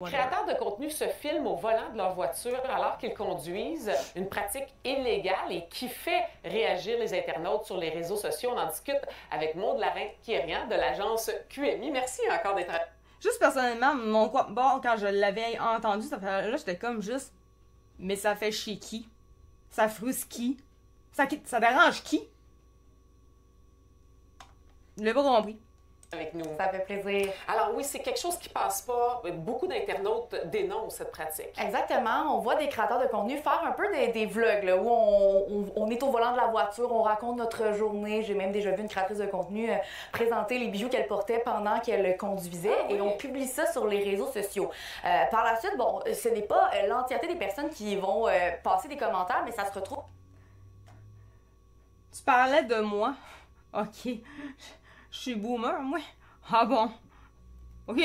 Les créateurs de contenu se filment au volant de leur voiture alors qu'ils conduisent, une pratique illégale et qui fait réagir les internautes sur les réseaux sociaux. On en discute avec Maude Larin-Quirian de l'agence QMI. Merci encore d'être... Juste personnellement, quand je l'avais entendu, là, j'étais comme juste, mais ça fait chier qui? Ça frustre qui? Ça dérange qui? Je l'ai pas compris. Avec nous. Ça fait plaisir. Alors oui, c'est quelque chose qui passe pas. Beaucoup d'internautes dénoncent cette pratique. Exactement. On voit des créateurs de contenu faire un peu des vlogs là, où on est au volant de la voiture, on raconte notre journée. J'ai même déjà vu une créatrice de contenu présenter les bijoux qu'elle portait pendant qu'elle conduisait et on publie ça sur les réseaux sociaux. Par la suite, bon, ce n'est pas l'entièreté des personnes qui vont passer des commentaires, mais ça se retrouve. Tu parlais de moi? Ok. Je suis boomer, moi? Ah bon? Ok.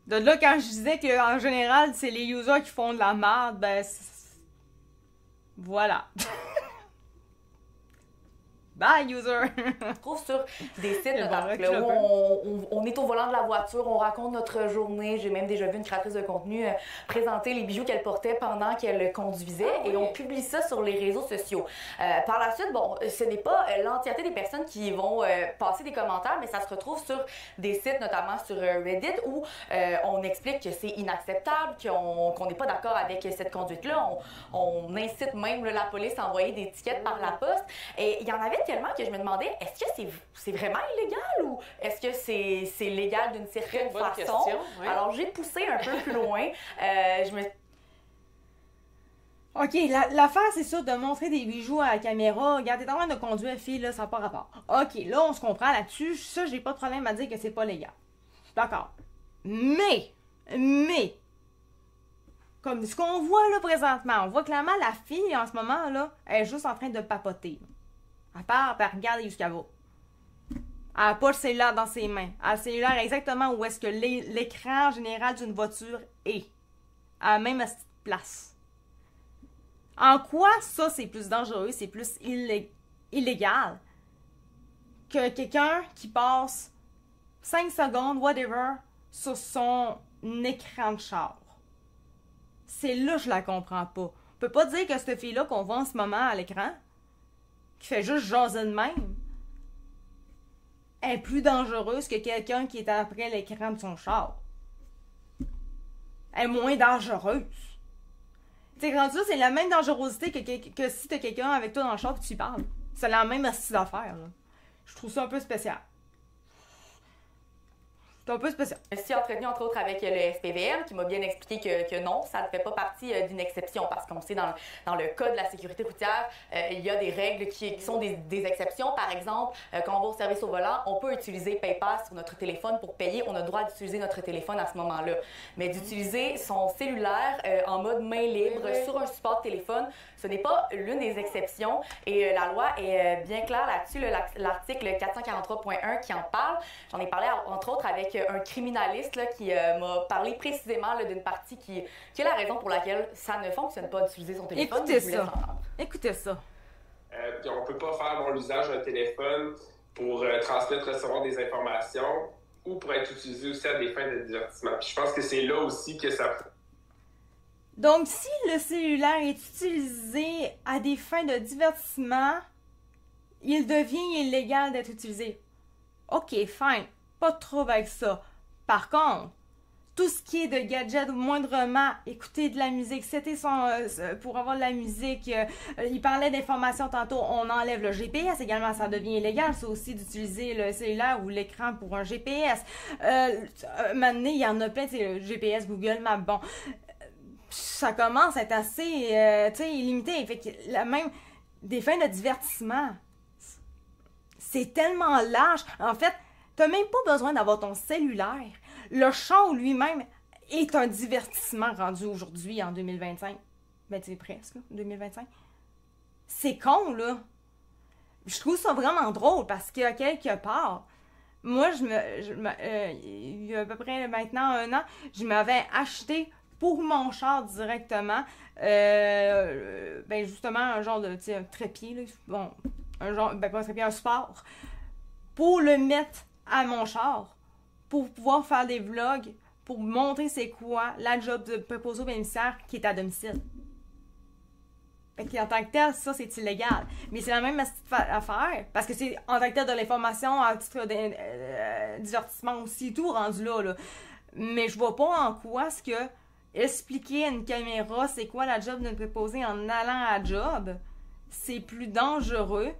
De là, quand je disais qu'en général, c'est les users qui font de la merde, ben... Voilà. Bye, user! On se trouve sur des sites là, où on est au volant de la voiture, on raconte notre journée. J'ai même déjà vu une créatrice de contenu présenter les bijoux qu'elle portait pendant qu'elle conduisait et on publie ça sur les réseaux sociaux. Par la suite, bon, ce n'est pas l'entièreté des personnes qui vont passer des commentaires, mais ça se retrouve sur des sites, notamment sur Reddit, où on explique que c'est inacceptable, qu'on n'est pas d'accord avec cette conduite-là. On incite même la police à envoyer des tickets par la poste. Et il y en avait tellement que je me demandais, est-ce que c'est vraiment illégal ou est-ce que c'est légal d'une certaine façon? Question, oui. Alors, j'ai poussé un peu plus loin. Ok, l'affaire, c'est sûr, de montrer des bijoux à la caméra. Regarde, t'es en train de conduire, fille, là, ça n'a pas rapport. Ok, là, on se comprend là-dessus. Ça, j'ai pas de problème à dire que c'est pas légal. D'accord. Mais, comme ce qu'on voit là présentement, on voit clairement la fille, en ce moment, là, elle est juste en train de papoter. À part, elle regarde jusqu'à vous. Elle n'a pas le cellulaire dans ses mains. Elle a le cellulaire exactement où est-ce que l'écran général d'une voiture est. À la même place. En quoi ça, c'est plus dangereux, c'est plus illégal que quelqu'un qui passe 5 secondes, whatever, sur son écran de char? C'est là que je la comprends pas. On peut pas dire que cette fille-là qu'on voit en ce moment à l'écran, qui fait juste jaser de même, est plus dangereuse que quelqu'un qui est après l'écran de son char. Elle est moins dangereuse. Tu sais, rendu là, c'est la même dangerosité que si t'as quelqu'un avec toi dans le char et tu lui parles. C'est la même style d'affaire, là. Je trouve ça un peu spécial. C'est un peu spécial. Je me suis entretenue entre autres avec le SPVM qui m'a bien expliqué que non, ça ne fait pas partie d'une exception parce qu'on sait dans le code de la sécurité routière, il y a des règles qui sont des exceptions. Par exemple, quand on va au service au volant, on peut utiliser PayPass sur notre téléphone pour payer. On a le droit d'utiliser notre téléphone à ce moment-là. Mais d'utiliser son cellulaire en mode main libre sur un support de téléphone, ce n'est pas l'une des exceptions. Et la loi est bien claire là-dessus. L'article 443.1 qui en parle. J'en ai parlé entre autres avec un criminaliste là, qui m'a parlé précisément d'une partie qui est la raison pour laquelle ça ne fonctionne pas d'utiliser son téléphone. Écoutez ça. Puis on peut pas faire l'usage d'un téléphone pour transmettre, recevoir des informations ou pour être utilisé aussi à des fins de divertissement. Puis je pense que c'est là aussi que ça... Donc, si le cellulaire est utilisé à des fins de divertissement, il devient illégal d'être utilisé. Ok, fine. Pas de trouble avec ça. Par contre, tout ce qui est de gadget ou moindrement écouter de la musique, c'était pour avoir de la musique, il parlait d'informations tantôt, on enlève le GPS également, ça devient illégal, ça aussi d'utiliser le cellulaire ou l'écran pour un GPS. Maintenant, il y en a plein, c'est le GPS, Google Maps, bon. Ça commence à être assez, illimité. Fait que même des fins de divertissement, c'est tellement large. En fait, t'as même pas besoin d'avoir ton cellulaire. Le show lui-même est un divertissement rendu aujourd'hui en 2025. Ben, c'est presque, là, 2025. C'est con, là. Je trouve ça vraiment drôle parce qu'à quelque part, moi, il y a à peu près maintenant 1 an, je m'avais acheté pour mon char directement, justement, un genre de, un trépied, là, bon, un genre, pas un trépied, un support, pour le mettre à mon char, pour pouvoir faire des vlogs, pour montrer c'est quoi la job de préposé aux bénéficiaires qui est à domicile. Fait qu'en tant que tel, ça, c'est illégal. Mais c'est la même affaire, parce que c'est en tant que tel de l'information à titre de divertissement aussi, tout rendu là. Mais je vois pas en quoi est-ce que expliquer à une caméra c'est quoi la job d'un préposé en allant à la job, c'est plus dangereux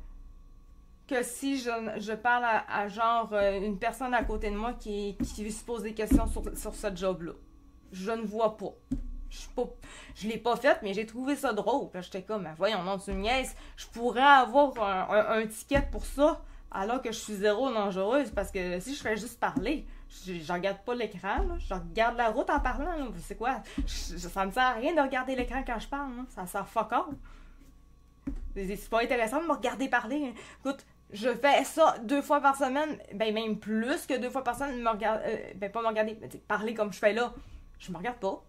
que si je parle à genre une personne à côté de moi qui veut se poser des questions sur ce job-là. Je ne vois pas. Je l'ai pas fait, mais j'ai trouvé ça drôle. J'étais comme, voyons, non, tu me niaises. Je pourrais avoir un ticket pour ça, alors que je suis zéro dangereuse, parce que si je fais juste parler, je regarde pas l'écran, là. Je regarde la route en parlant. Là. C'est quoi? Ça me sert à rien de regarder l'écran quand je parle. Là. Ça sert fuck all. C'est pas intéressant de me regarder parler. Écoute, je fais ça 2 fois par semaine, ben même plus que 2 fois par semaine, pas me regarder, mais parler comme je fais là. Je me regarde pas.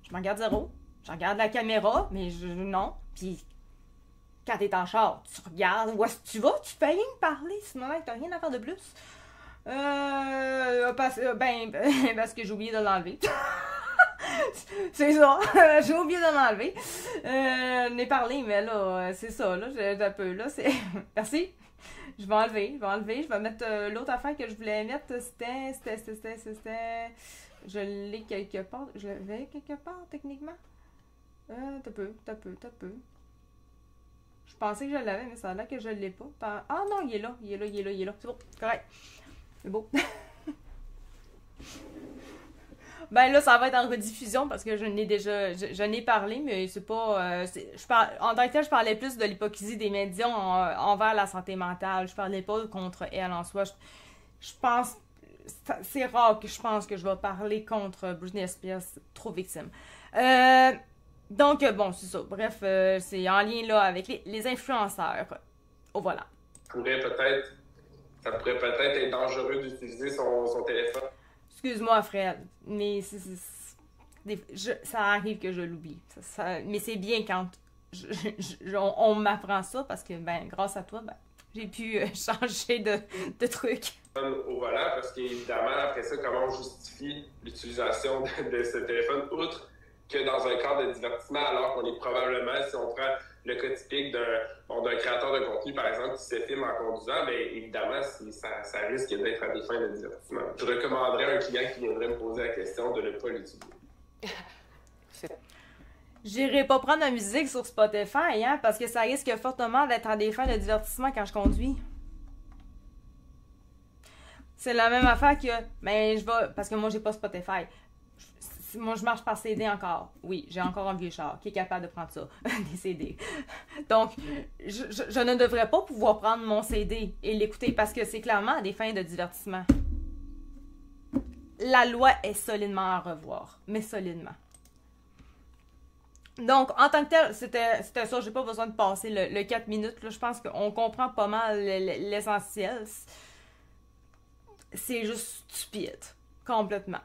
Je me regarde zéro. Je regarde la caméra, mais non. Puis, quand t'es en char, tu regardes où est-ce que tu vas, tu fais rien de parler, sinon t'as rien à faire de plus. Parce que j'ai oublié de l'enlever. C'est ça, j'ai oublié de l'enlever. On est parlé, mais là, c'est ça, là, j'ai un peu, là, c'est... Merci. Je vais enlever, je vais mettre l'autre affaire que je voulais mettre, c'était... Je l'ai quelque part. Je l'avais quelque part, techniquement. T'as peu. Je pensais que je l'avais, mais ça a l'air que je l'ai pas. Ah non, il est là. C'est bon, correct. C'est beau. Ben là, ça va être en rediffusion parce que je n'ai parlé, mais c'est pas... en tant que tel, je parlais plus de l'hypocrisie des médias envers la santé mentale. Je parlais pas contre elle en soi. Je pense... C'est rare que je pense que je vais parler contre Britney Spears, trop victime. Donc, bon, c'est ça. Bref, c'est en lien là avec les influenceurs. Oh, voilà. Ça pourrait peut-être être dangereux d'utiliser son téléphone. Excuse-moi, Fred, mais ça arrive que je l'oublie. Mais c'est bien quand on m'apprend ça parce que, ben, grâce à toi, ben, j'ai pu changer de truc. Au volant, parce qu'évidemment, après ça, comment on justifie l'utilisation de ce téléphone, outre que dans un cadre de divertissement, alors qu'on est probablement, si on prend le cas typique d'un créateur de contenu, par exemple, qui se filme en conduisant, bien évidemment, ça risque d'être à des fins de divertissement. Je recommanderais à un client qui viendrait me poser la question de ne pas l'utiliser. J'irai pas prendre la musique sur Spotify, hein, parce que ça risque fortement d'être à des fins de divertissement quand je conduis. C'est la même affaire que, ben, parce que moi, j'ai pas Spotify. Moi, je marche par CD encore. Oui, j'ai encore un vieux char qui est capable de prendre ça, des CD. Donc, je ne devrais pas pouvoir prendre mon CD et l'écouter parce que c'est clairement à des fins de divertissement. La loi est solidement à revoir, mais solidement. Donc, en tant que tel, c'était ça. J'ai pas besoin de passer le 4 minutes. Là. Je pense qu'on comprend pas mal l'essentiel. C'est juste stupide. Complètement.